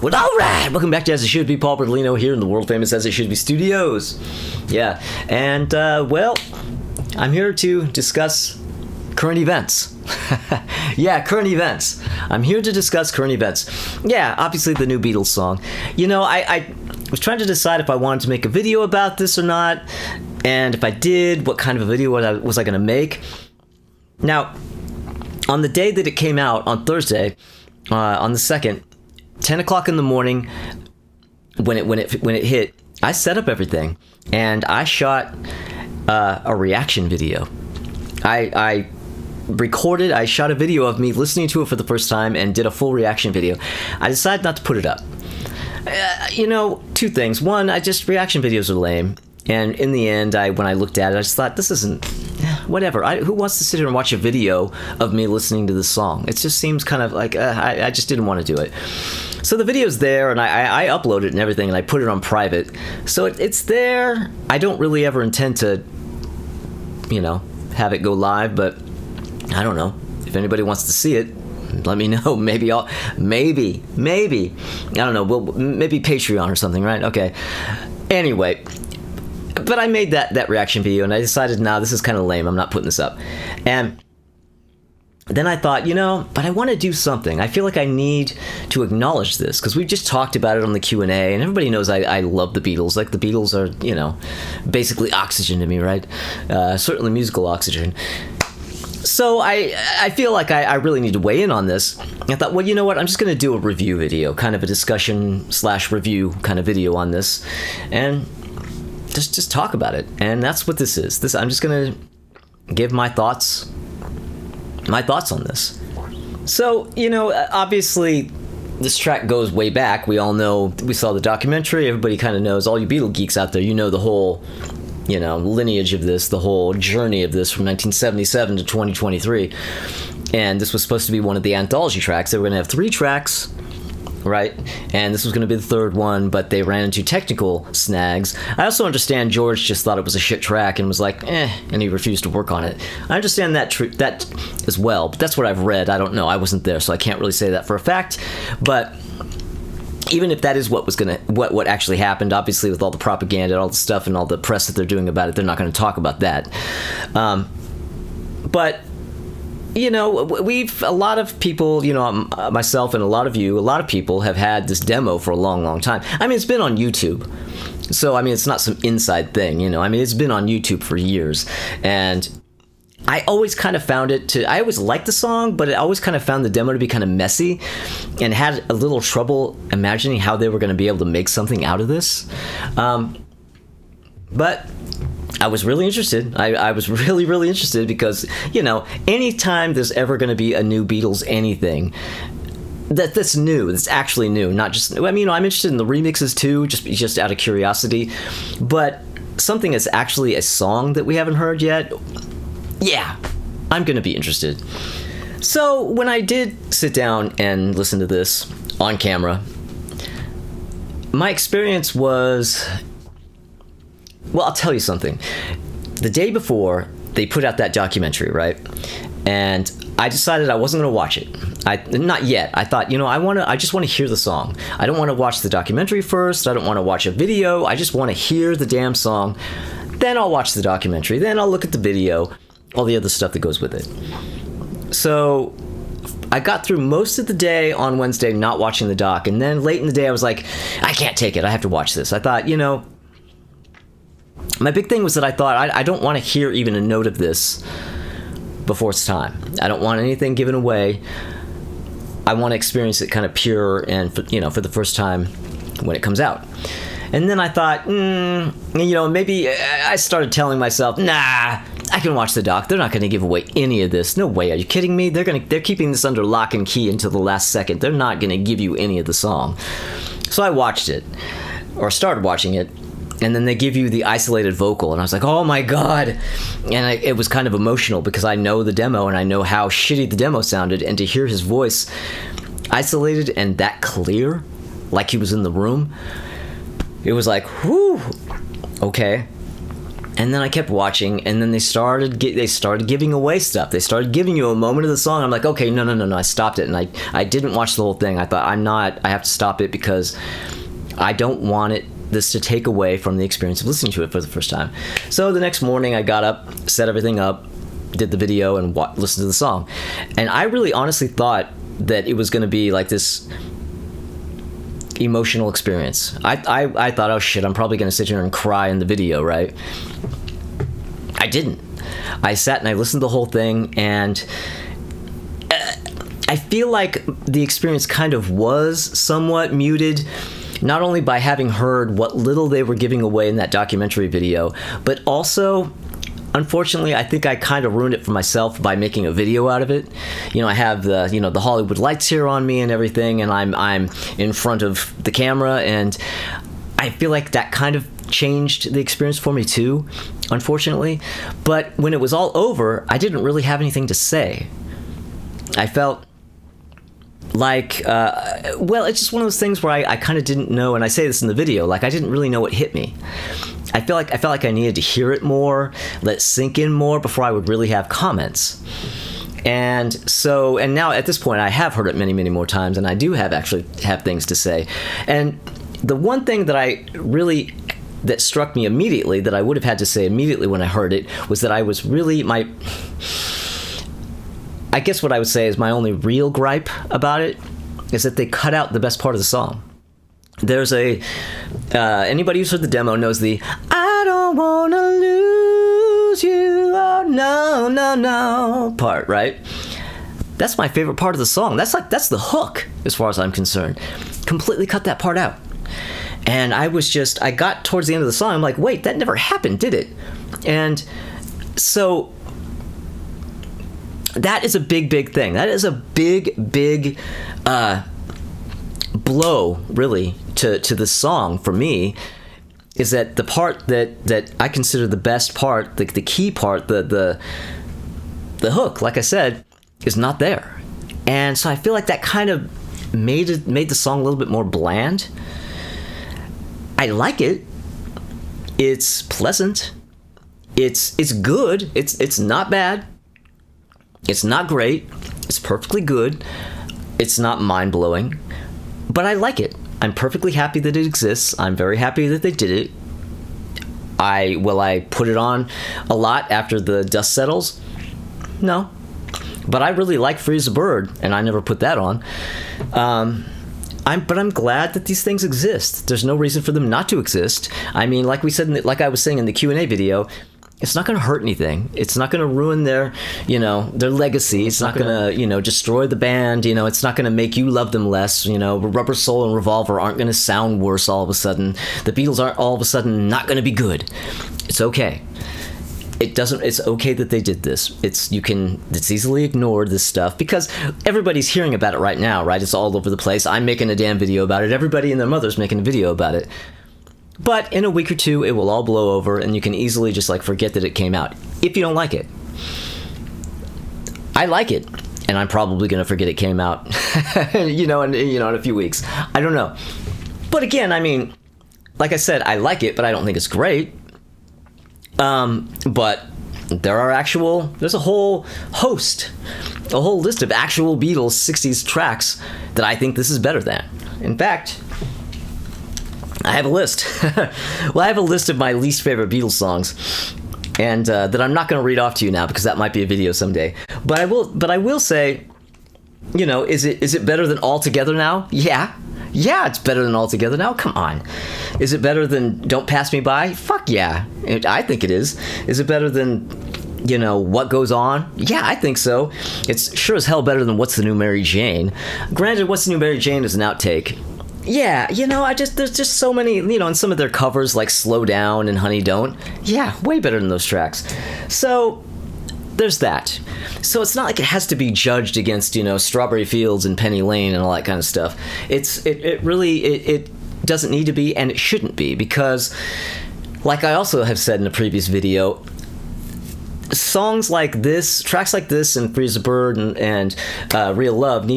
Well, all right. Welcome back to As It Should Be. Paul Bertolino here in the world famous As It Should Be studios. Yeah, and well, I'm here to discuss current events. Yeah, current events. I'm here to discuss current events. Yeah, obviously the new Beatles song. You know, I was trying to decide if I wanted to make a video about this or not, and if I did, what kind of a video was I going to make. Now, on the day that it came out, on Thursday, on the 2nd, 10 o'clock in the morning, when it hit, I set up everything, and I shot a reaction video. I shot a video of me listening to it for the first time and did a full reaction video. I decided not to put it up. Two things. One, reaction videos are lame. And in the end, when I looked at it, I just thought, this isn't, whatever. Who wants to sit here and watch a video of me listening to this song? It just seems kind of like, I just didn't want to do it. So the video's there, and I upload it and everything, and I put it on private. So it's there. I don't really ever intend to, have it go live, but I don't know. If anybody wants to see it, let me know. Maybe I don't know. Well, maybe Patreon or something, right? Okay. Anyway, but I made that reaction video, and I decided, this is kind of lame. I'm not putting this up. And then I thought, but I want to do something. I feel like I need to acknowledge this, because we've just talked about it on the Q&A, and everybody knows I love the Beatles. Like, the Beatles are, basically oxygen to me, right? Certainly musical oxygen. So I feel like I really need to weigh in on this. I thought, well, you know what? I'm just going to do a review video, kind of a discussion/review kind of video on this, and just talk about it. And that's what this is. I'm just going to give my thoughts on this. So, obviously this track goes way back. We all know, we saw the documentary. Everybody kind of knows, all you Beatle geeks out there, the whole lineage of this, the whole journey of this from 1977 to 2023. And this was supposed to be one of the anthology tracks. They were going to have 3 tracks, right? And this was going to be the 3rd one, but they ran into technical snags. I also understand George just thought it was a shit track and was like, and he refused to work on it. I understand that as well, but that's what I've read. I don't know. I wasn't there, so I can't really say that for a fact. But even if that is what actually happened, obviously with all the propaganda, all the stuff, and all the press that they're doing about it, they're not going to talk about that. But a lot of people, myself and a lot of people have had this demo for a long, long time. I mean, it's been on YouTube. So, it's not some inside thing, it's been on YouTube for years. And I always kind of found I always liked the song, but I always kind of found the demo to be kind of messy and had a little trouble imagining how they were going to be able to make something out of this. But I was really interested. I was really, really interested because, anytime there's ever going to be a new Beatles anything that's new, that's actually new, not just, I'm interested in the remixes too, just out of curiosity, but something that's actually a song that we haven't heard yet, yeah, I'm going to be interested. So when I did sit down and listen to this on camera, my experience was, well, I'll tell you something. The day before, they put out that documentary, right? And I decided I wasn't going to watch it. Not yet. I thought, I just want to hear the song. I don't want to watch the documentary first. I don't want to watch a video. I just want to hear the damn song. Then I'll watch the documentary. Then I'll look at the video, all the other stuff that goes with it. So I got through most of the day on Wednesday not watching the doc. And then late in the day, I was like, I can't take it. I have to watch this. I thought, my big thing was that I thought, I don't want to hear even a note of this before it's time. I don't want anything given away. I want to experience it kind of pure and, for the first time when it comes out. And then I thought, maybe I started telling myself, nah, I can watch the doc. They're not going to give away any of this. No way. Are you kidding me? They're keeping this under lock and key until the last second. They're not going to give you any of the song. So I watched it, or started watching it, and then they give you the isolated vocal, and I was like, oh my god. And it was kind of emotional because I know the demo and I know how shitty the demo sounded, and to hear his voice isolated and that clear, like he was in the room, it was like, whew, okay. And then I kept watching, and then they started giving away stuff. They started giving you a moment of the song. I'm like, okay, no. I stopped it, and I didn't watch the whole thing. I thought, I have to stop it because I don't want this to take away from the experience of listening to it for the first time. So the next morning I got up, set everything up, did the video, and listened to the song. And I really honestly thought that it was going to be like this emotional experience. I thought, oh shit, I'm probably going to sit here and cry in the video, right? I didn't. I sat and I listened to the whole thing, and I feel like the experience kind of was somewhat muted, not only by having heard what little they were giving away in that documentary video, but also, unfortunately, I think I kind of ruined it for myself by making a video out of it. I have the Hollywood lights here on me and everything, and I'm in front of the camera, and I feel like that kind of changed the experience for me too, unfortunately. But when it was all over, I didn't really have anything to say. I felt like, it's just one of those things where I kind of didn't know, and I say this in the video, like I didn't really know what hit me. I felt like I needed to hear it more, let it sink in more before I would really have comments. And now at this point, I have heard it many, many more times, and I do actually have things to say. And the one thing that struck me immediately, that I would have had to say immediately when I heard it, was that I was really I guess what I would say is my only real gripe about it is that they cut out the best part of the song. There's anybody who's heard the demo knows the "I don't wanna lose you, oh no" part, right? That's my favorite part of the song. That's the hook, as far as I'm concerned. Completely cut that part out. And I got towards the end of the song, I'm like, wait, that never happened, did it? And so that is a big, big thing. That is a big, big blow, really, to the song for me, is that the part that I consider the best part, the key part, the hook, like I said, is not there. And so I feel like that kind of made the song a little bit more bland. I like it. It's pleasant. It's good. It's not bad. It's not great. It's perfectly good. It's not mind-blowing. But I like it. I'm perfectly happy that it exists. I'm very happy that they did it. Will I put it on a lot after the dust settles? No. But I really like Free as a Bird, and I never put that on. But I'm glad that these things exist. There's no reason for them not to exist. I mean, like I was saying in the Q&A video, it's not going to hurt anything. It's not going to ruin their legacy. It's not going to, destroy the band. It's not going to make you love them less. Rubber Soul and Revolver aren't going to sound worse all of a sudden. The Beatles aren't all of a sudden not going to be good. It's okay. It's okay that they did this. It's easily ignored, this stuff, because everybody's hearing about it right now, right? It's all over the place. I'm making a damn video about it. Everybody and their mother's making a video about it. But in a week or two, it will all blow over, and you can easily just forget that it came out, if you don't like it. I like it, and I'm probably going to forget it came out, in a few weeks. I don't know. But again, I mean, like I said, I like it, but I don't think it's great. But there's a whole list of actual Beatles 60s tracks that I think this is better than. In fact, I have a list. Well, I have a list of my least favorite Beatles songs, and that I'm not going to read off to you now because that might be a video someday. But I will say, is it better than All Together Now? Yeah, it's better than All Together Now. Come on. Is it better than Don't Pass Me By? Fuck yeah. I think it is. Is it better than, What Goes On? Yeah, I think so. It's sure as hell better than What's the New Mary Jane. Granted, What's the New Mary Jane is an outtake. Yeah, there's just so many, and some of their covers like Slow Down and Honey Don't. Yeah, way better than those tracks. So there's that. So it's not like it has to be judged against, Strawberry Fields and Penny Lane and all that kind of stuff. It really doesn't need to be, and it shouldn't be, because, like I also have said in a previous video, songs like this, tracks like this, and Free as a Bird and Real Love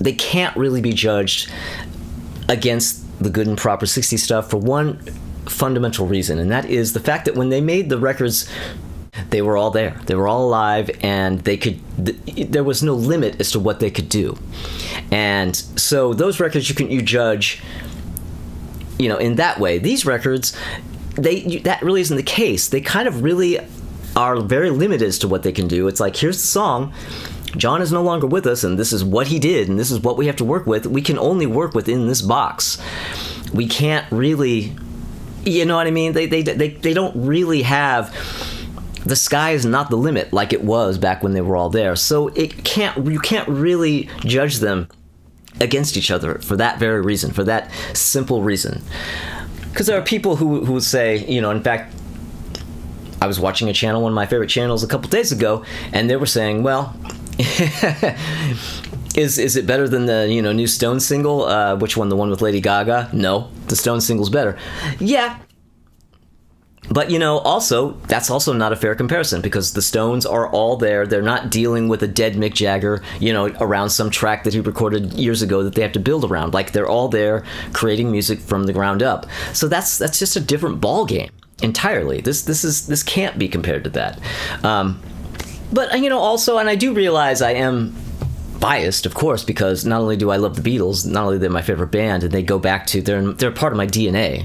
they can't really be judged against the good and proper 60s stuff. For one, fundamental reason, and that is the fact that when they made the records, they were all there. They were all alive, and there was no limit as to what they could do. And so those records you judge, in that way. These records, that really isn't the case. They kind of really are very limited as to what they can do. It's like, here's the song. John is no longer with us, and this is what he did, and this is what we have to work with. We can only work within this box. We can't really, you know what I mean? They don't really have, the sky is not the limit like it was back when they were all there. So you can't really judge them against each other for that very reason, for that simple reason. Because there are people who say, in fact, I was watching a channel, one of my favorite channels, a couple days ago, and they were saying, well, is it better than the new Stones single? Which one? The one with Lady Gaga? No, the Stones single's better. Yeah. But, also, that's also not a fair comparison, because the Stones are all there. They're not dealing with a dead Mick Jagger, around some track that he recorded years ago that they have to build around. Like, they're all there creating music from the ground up. So that's just a different ball game entirely. This can't be compared to that. But, also, and I do realize I am biased, of course, because not only do I love the Beatles, not only they're my favorite band, and they go back to they're part of my DNA.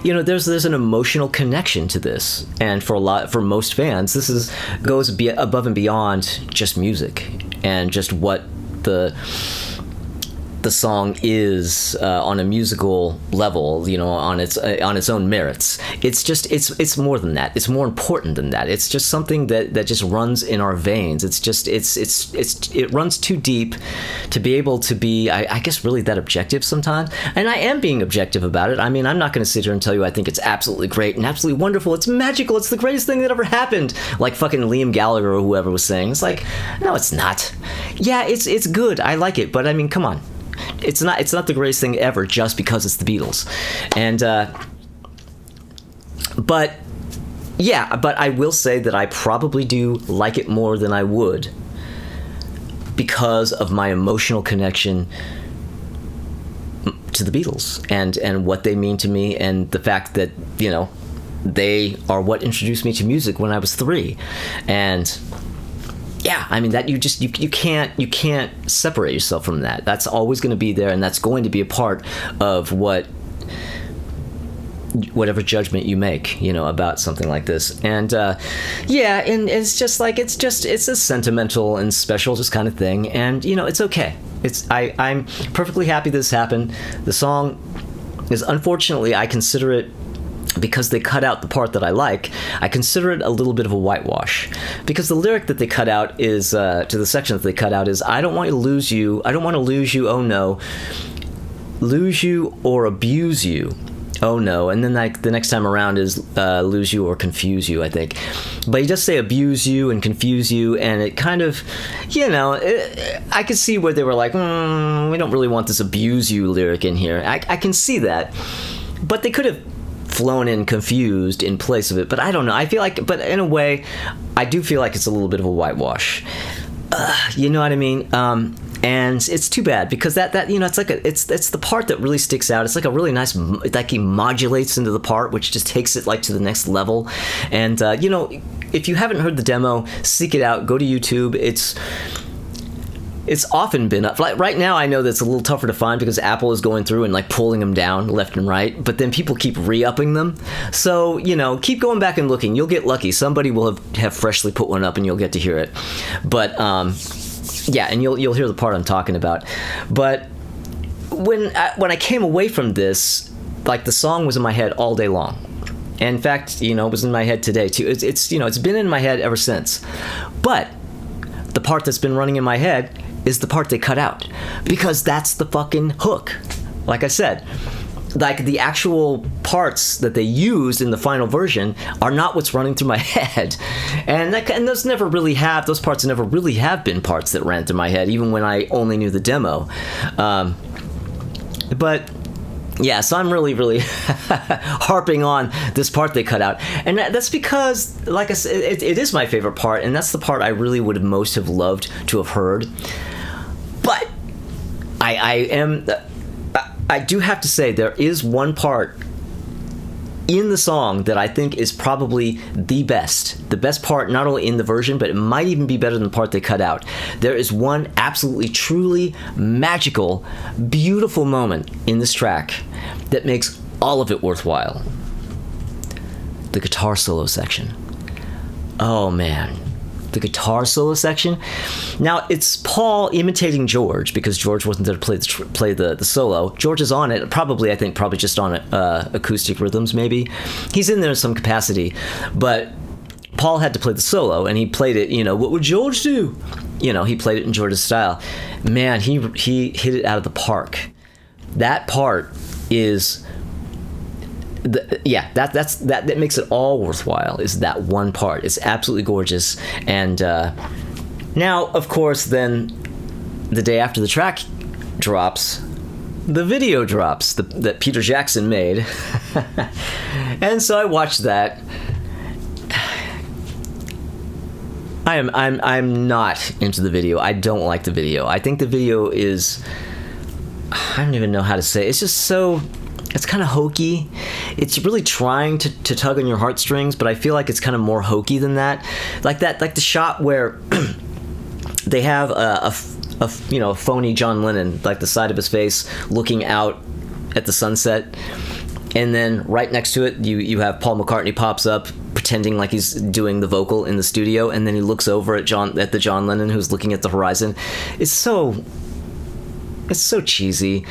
There's an emotional connection to this, and for most fans, this goes above and beyond just music and just what the song is on a musical level, on its own merits. It's more than that. It's more important than that. It's just something that just runs in our veins. It runs too deep to be able to be, I guess, really that objective sometimes. And I am being objective about it. I mean, I'm not going to sit here and tell you I think it's absolutely great and absolutely wonderful. It's magical. It's the greatest thing that ever happened. Like fucking Liam Gallagher or whoever was saying. It's like, no, it's not. Yeah, it's good. I like it, but I mean, come on. It's not the greatest thing ever just because it's the Beatles. And but I will say that I probably do like it more than I would because of my emotional connection to the Beatles and what they mean to me, and the fact that they are what introduced me to music when I was 3. And yeah, I mean, that you can't separate yourself from that. That's always going to be there, and that's going to be a part of whatever judgment you make, about something like this. And and it's just like it's a sentimental and special just kind of thing, and it's okay. I'm perfectly happy this happened. The song is, unfortunately, I consider it, because they cut out the part that I like, I consider it a little bit of a whitewash. Because the lyric that they cut out is, to the section that they cut out is, I don't want to lose you, oh no, lose you or abuse you, oh no. And then the next time around is lose you or confuse you, I think. But he does say abuse you and confuse you, and it kind of, I could see where they were like, we don't really want this abuse you lyric in here. I can see that. But they could have flown in confused in place of it, but I don't know. I feel like, but in a way, I do feel like it's a little bit of a whitewash. You know what I mean? And it's too bad, because that it's like it's the part that really sticks out. It's like a really nice, like he modulates into the part, which just takes it like to the next level. And if you haven't heard the demo, seek it out. Go to YouTube. It's often been up. Like right now, I know that's a little tougher to find because Apple is going through and like pulling them down left and right, but then people keep re-upping them. So, keep going back and looking. You'll get lucky. Somebody will have freshly put one up and you'll get to hear it. But, and you'll hear the part I'm talking about. But when I came away from this, like the song was in my head all day long. And in fact, it was in my head today too. It's been in my head ever since. But the part that's been running in my head is the part they cut out, because that's the fucking hook. Like I said, like the actual parts that they used in the final version are not what's running through my head, and those parts never really have been parts that ran through my head, even when I only knew the demo. But yeah, so I'm really, really harping on this part they cut out. And that's because, like I said, it is my favorite part, and that's the part I really would have most have loved to have heard. But I do have to say, there is one part in the song that I think is probably the best part, not only in the version, but it might even be better than the part they cut out. There is one absolutely, truly magical, beautiful moment in this track that makes all of it worthwhile. The guitar solo section. Oh man, the guitar solo section. Now it's Paul imitating George, because George wasn't there to play the solo. George is on it, probably just on acoustic rhythms. Maybe he's in there in some capacity, but Paul had to play the solo, and he played it. What would George do? He played it in George's style. Man, he hit it out of the park. That part is. That makes it all worthwhile, is that one part. It's absolutely gorgeous. And now, of course, then the day after the track drops, the video drops that Peter Jackson made. And so I watched that. I'm not into the video. I don't like the video. I think the video is, I don't even know how to say it. It's just so, it's kind of hokey. It's really trying to tug on your heartstrings, but I feel like it's kind of more hokey than that. Like the shot where they have a phony John Lennon, like the side of his face looking out at the sunset, and then right next to it you have Paul McCartney pops up pretending like he's doing the vocal in the studio, and then he looks over at the John Lennon who's looking at the horizon. It's so cheesy.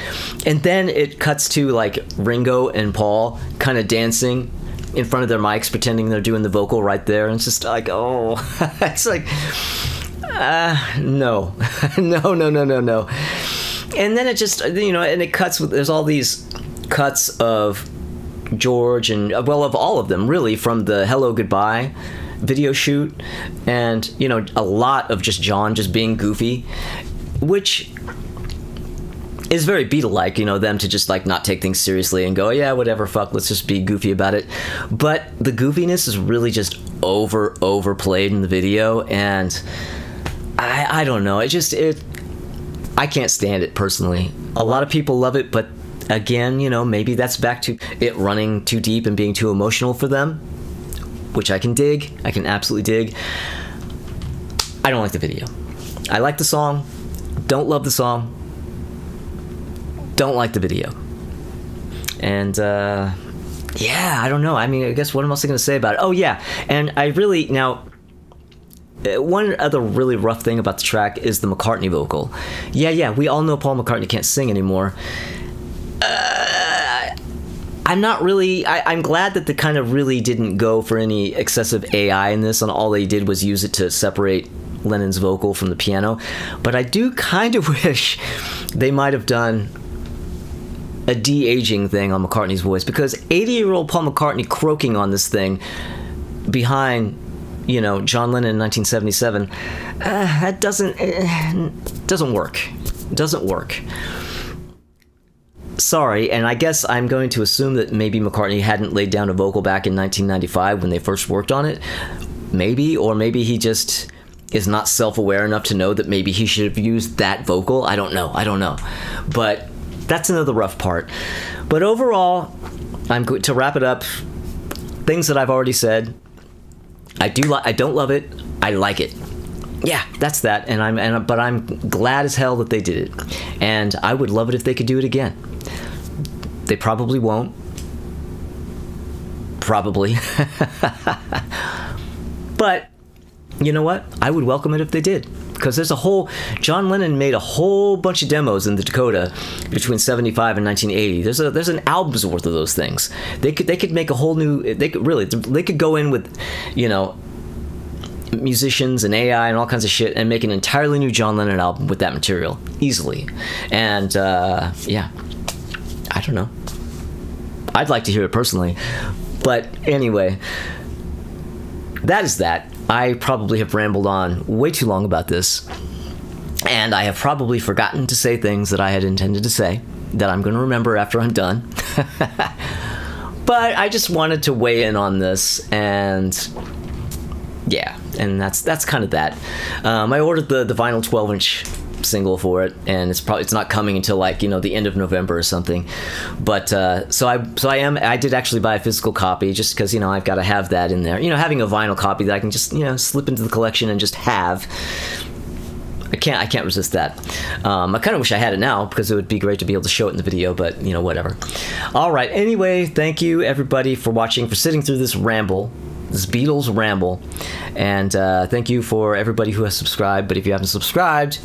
And then it cuts to like Ringo and Paul kind of dancing in front of their mics, pretending they're doing the vocal right there. And it's just like, oh, it's like, no. No. And then it just, and it cuts with, there's all these cuts of George and, well, of all of them really, from the Hello Goodbye video shoot, and, a lot of just John just being goofy, which is very Beatle-like, them to just like not take things seriously and go, yeah, whatever, fuck, let's just be goofy about it. But the goofiness is really just overplayed in the video, and I don't know, I can't stand it personally. A lot of people love it, but again, maybe that's back to it running too deep and being too emotional for them, which I can dig. I can absolutely dig. I don't like the video. I like the song, don't love the song, don't like the video. And I don't know. I mean, I guess what else am I going to say about it? Oh yeah, and I really, now one other really rough thing about the track is the McCartney vocal. Yeah, we all know Paul McCartney can't sing anymore. I'm not really, I'm glad that they kind of really didn't go for any excessive AI in this, and all they did was use it to separate Lennon's vocal from the piano. But I do kind of wish they might have done a de-aging thing on McCartney's voice, because 80-year-old Paul McCartney croaking on this thing behind, John Lennon in 1977, that doesn't work. Sorry, and I guess I'm going to assume that maybe McCartney hadn't laid down a vocal back in 1995 when they first worked on it. Maybe, or maybe he just is not self-aware enough to know that maybe he should have used that vocal. I don't know. But that's another rough part. But overall, I'm going to wrap it up. Things that I've already said. I don't love it. I like it. Yeah, that's that. But I'm glad as hell that they did it. And I would love it if they could do it again. They probably won't. Probably. But you know what? I would welcome it if they did. Because John Lennon made a whole bunch of demos in the Dakota between 75 and 1980. There's an album's worth of those things. They could make a whole new, they could go in with, musicians and AI and all kinds of shit and make an entirely new John Lennon album with that material easily. And yeah, I don't know. I'd like to hear it personally. But anyway, that is that. I probably have rambled on way too long about this, and I have probably forgotten to say things that I had intended to say that I'm going to remember after I'm done. But I just wanted to weigh in on this, and yeah, and that's kind of that. I ordered the vinyl 12-inch single for it, and it's not coming until like the end of November or something. But I did actually buy a physical copy just because I've got to have that in there. Having a vinyl copy that I can just slip into the collection and just have. I can't resist that. I kind of wish I had it now because it would be great to be able to show it in the video, but whatever. All right. Anyway, thank you everybody for watching, for sitting through this ramble. This Beatles ramble, and thank you for everybody who has subscribed. But if you haven't subscribed,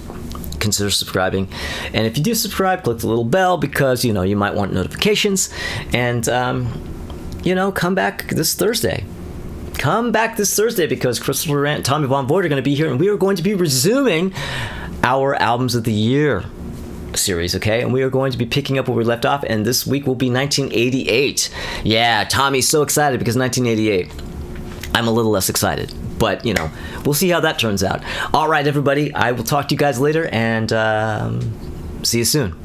consider subscribing, and if you do subscribe, click the little bell because you might want notifications. And come back this Thursday. Come back this Thursday because Crystal Durant and Tommy Von Voigt are going to be here, and we are going to be resuming our Albums of the Year series, okay? And we are going to be picking up where we left off, and this week will be 1988. Yeah, Tommy's so excited because 1988. I'm a little less excited, but we'll see how that turns out. All right, everybody, I will talk to you guys later, and see you soon.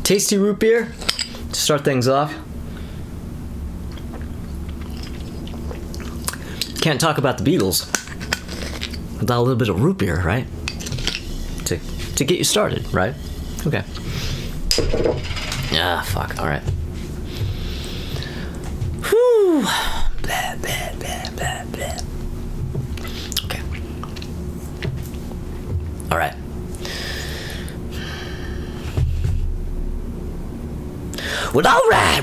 Tasty root beer to start things off. Can't talk about the Beatles without a little bit of root beer, right? To get you started, right? Okay. Ah, fuck. All right. Whew. Blah, blah, blah, blah, blah. Okay. All right. Well, all right.